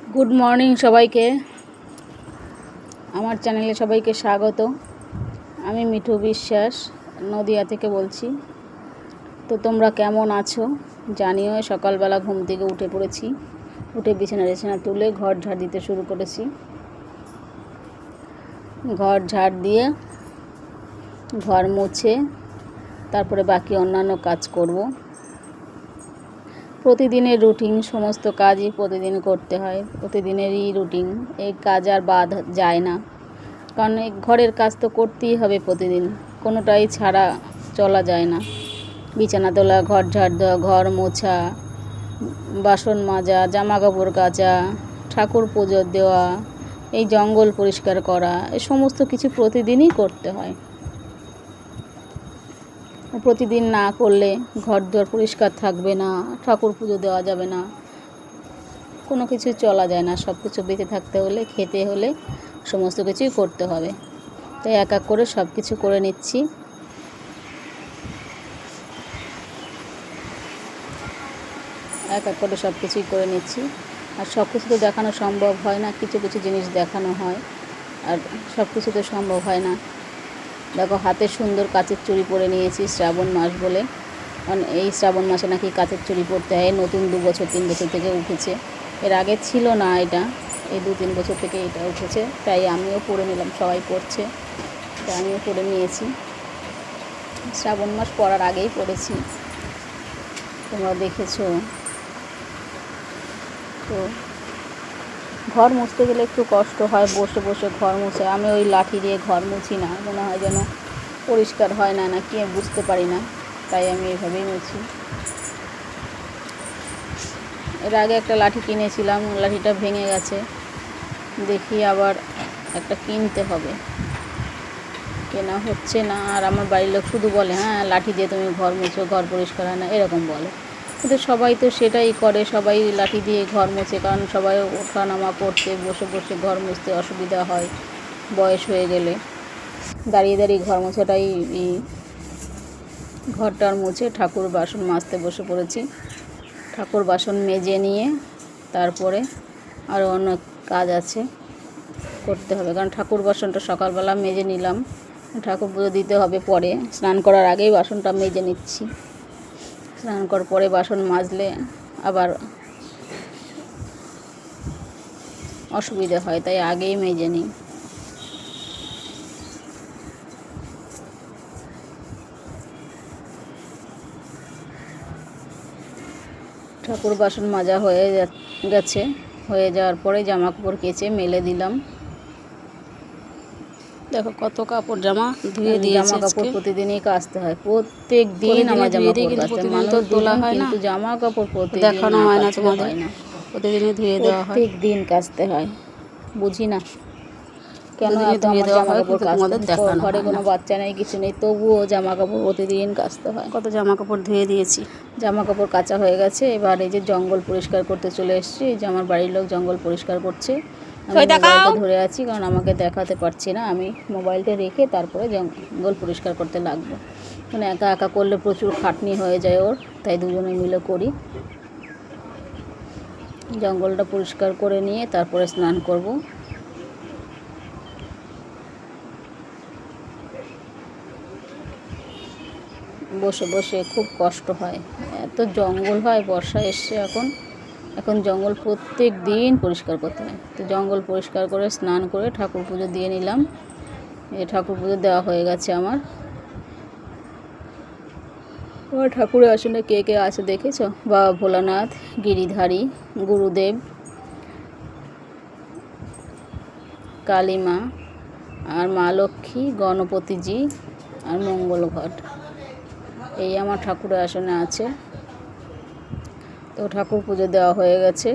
Good morning সবাইকে, আমার চ্যানেলে সবাইকে স্বাগত। আমি মিঠু বিশ্বাস নদিয়া থেকে বলছি। তো তোমরা কেমন আছো জানিও। সকালবেলা ঘুম থেকে উঠে পড়েছি, উঠে বিছানা তুলে ঘর ঝাড় দিতে শুরু করেছি। ঘর ঝাড় দিয়ে ঘর মুছে তারপরে বাকি অন্যান্য কাজ করব। প্রতিদিনের রুটিন, সমস্ত কাজই প্রতিদিন করতে হয়, প্রতিদিনেরই রুটিন। এই কাজ আর বাদ যায় না, কারণ এই ঘরের কাজ তো করতেই হবে প্রতিদিন, কোনোটাই ছাড়া চলা যায় না। বিছানা তোলা, ঘর ঝাড় দেওয়া, ঘর মোছা, বাসন মাজা, জামা কাপড় কাচা, ঠাকুর পুজো দেওয়া, এই জঙ্গল পরিষ্কার করা, এই সমস্ত কিছু প্রতিদিনই করতে হয়। প্রতিদিন না করলে ঘর দুয়ার পরিষ্কার থাকবে না, ঠাকুর পুজো দেওয়া যাবে না, কোনো কিছু চলা যায় না। সব কিছু বেঁচে থাকতে হলে, খেতে হলে সমস্ত কিছুই করতে হবে। তাই এক এক করে সব কিছু করে নিচ্ছি। এক এক করে সব কিছুই করে নিচ্ছি। আর সব কিছু তো দেখানো সম্ভব হয় না, কিছু কিছু জিনিস দেখানো হয়, আর সব কিছু তো সম্ভব হয় না। দেখো, হাতে সুন্দর কাচের চুড়ি পরে নিয়েছি, শ্রাবণ মাস বলে। কারণ এই শ্রাবণ মাসে নাকি কাচের চুড়ি পরতে হয়, নতুন 2 বছর 3 বছর থেকে উঠেছে। এর আগে ছিল না এটা, এই 2-3 বছর থেকে এটা উঠেছে। তাই আমিও পরে নিলাম, সবাই পরছে তাই আমিও পরে নিয়েছি। শ্রাবণ মাস পড়ার আগেই পড়েছি, তোমরা দেখেছো। তো ঘর মুছতে গেলে একটু কষ্ট হয়, বসে বসে ঘর মুছে। আমি ওই লাঠি দিয়ে ঘর মুছি না, মনে হয় যেন পরিষ্কার হয় না নাকি বুঝতে পারি না, তাই আমি এভাবেই মুছি। এর আগে একটা লাঠি কিনেছিলাম, লাঠিটা ভেঙে গেছে, দেখি আবার একটা কিনতে হবে। কেনা হচ্ছে না। আর আমার বাড়ির লোক শুধু বলে, হ্যাঁ লাঠি দিয়ে তুমি ঘর মুছো, ঘর পরিষ্কার হয় না, এরকম বলে। কিন্তু সবাই তো সেটাই করে, সবাই লাঠি দিয়ে ঘর মুছে, কারণ সবাই ওঠা নামা করতে, বসে বসে ঘর মুছতে অসুবিধা হয় বয়স হয়ে গেলে। দাঁড়িয়ে দাঁড়িয়ে ঘর মোছাটাই ঘরটার মুছে ঠাকুর বাসন মাজতে বসে পড়েছি। ঠাকুর বাসন মেজে নিয়ে তারপরে আরও অনেক কাজ আছে, করতে হবে। কারণ ঠাকুর বাসনটা সকালবেলা মেজে নিলাম, ঠাকুর পুজো দিতে হবে পরে। স্নান করার আগেই বাসনটা মেজে নিচ্ছি, স্নান করার পরে বাসন মাজলে আবার অসুবিধা হয়, তাই আগেই মেজে নিই। ঠাকুর বাসন মাজা হয়ে গেছে, হয়ে যাওয়ার পরে জামা কাপড় কেচে মেলে দিলাম। দেখো কত কাপড় জামা ধুয়ে দিয়ে, জামা কাপড় প্রতিদিনই কাচতে হয়, প্রত্যেক দিন আমার জামা কাপড় কাচতে হয়। মানুষ তোলা হয় না, কিন্তু জামা কাপড় প্রতিদিন দেখানো হয় না, তোমাদের হয় না, প্রতিদিনই ধুয়ে দেওয়া হয়, প্রত্যেক দিন কাচতে হয়। বুঝি না কেন এত আমার জামা কাপড় কাচতে হয়। ঘরে কোনো বাচ্চা নেই, কিছু নেই, তবুও জামা কাপড় প্রতিদিন কাচতে হয়। কত জামা কাপড় ধুয়ে দিয়েছি, জামা কাপড় কাচা হয়ে গেছে। এবার এই যে জঙ্গল পরিষ্কার করতে চলে এসেছি। এই যে আমার বাড়ির লোক জঙ্গল পরিষ্কার করছে, আমি মোবাইলটা ধরে আছি, কারণ আমাকে দেখাতে পারছি না। আমি মোবাইলটা রেখে তারপরে জঙ্গল পরিষ্কার করতে লাগবো। মানে একা একা করলে প্রচুর খাটনি হয়ে যায় ওর, তাই দুজনে মিলে করি। জঙ্গলটা পরিষ্কার করে নিয়ে তারপরে স্নান করব। বসে বসে খুব কষ্ট হয়, এত জঙ্গল হয়। বর্ষা এসছে এখন জঙ্গল প্রত্যেক দিন পরিষ্কার করতে হয়। তো জঙ্গল পরিষ্কার করে স্নান করে ঠাকুর পুজো দিয়ে নিলাম। এই ঠাকুর পুজো দেওয়া হয়ে গেছে আমার। ঠাকুরের আসনে কে কে আছে দেখেছো? বাবা ভোলানাথ, গিরিধারী, গুরুদেব, কালীমা, আর মা লক্ষ্মী, গণপতিজি, আর মঙ্গল ঘট, এই আমার ঠাকুরের আসনে আছে। তো ঠাকুর পুজো দেওয়া হয়ে গেছে।